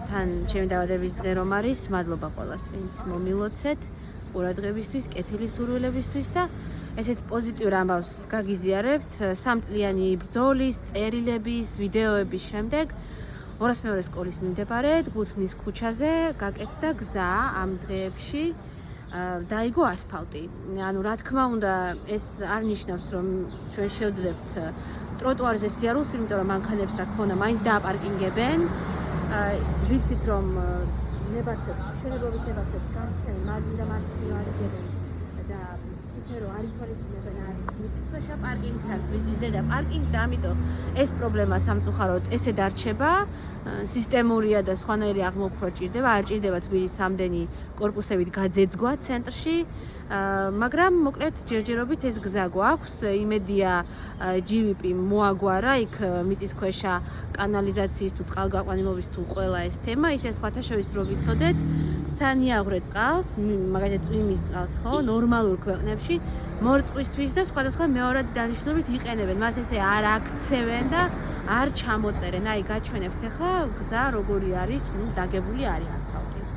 თან ჩემი დაბადების დღე რომ არის, მადლობა ყველას, ვინც მომილოცეთ ყურადღებისთვის, კეთილი სურვილებისთვის და ესეთ პოზიტიურ ამბავს გაგიზიარებთ 3 წლიანი ბრძოლის, წერილების, ვიდეოების შემდეგ 202 სკოლის მიმდებარედ გუთნის ქუჩაზე გაკეთდა გზა ამ დღეებში. დაიგო ასფალტი. ანუ რა თქმა უნდა, ეს არ ნიშნავს, რომ ჩვენ შევძლებთ ტროტუარზე სიარულს, იმიტომ რომ მანქანებს რა თქმა უნდა მაინც დააპარკინგებენ. ვიცით რომ ნებართვებს, მშენებლობის ნებართვებს გასცემენ, მარჯვნივ და მარცხნივ არიგებენ და ისე რომ არ ითვალისწინებენ არც მიწისქვეშა პარკინგს, არც მიწის ზედა პარკინგს და ამიტომ ეს პრობლემა სამწუხაროდ ესე დარჩება. სისტემურია და სხვანაირი აღმოფხვრა ჭირდება, არ ჭირდება თბილის სამდენი კორპუსებით გაძეძგვა ცენტრში, მაგრამ მოკლედ ჯერჯერობით ეს გზა გვაქვს. იმედია GVP მოაგვარა იქ მიწისქვეშა კანალიზაციის თუ წყალგაყვანილობის თუ ყველა ეს თემა, ისე სხვათა შორის რო ვიცოდეთ, სანიაღვრე წყალს, მაგალითად წვიმის წყალს ხო, ნორმალურ ქვეყნებში მორწყვისთვის და სხვადასხვა მეორადი დანიშნულებით იყენებენ. მას ესე არ აქცევენ და არ ჩამოწერენ. აი გაჩვენებთ ახლა გზა როგორი არის, დაგებული არის ასფალტი.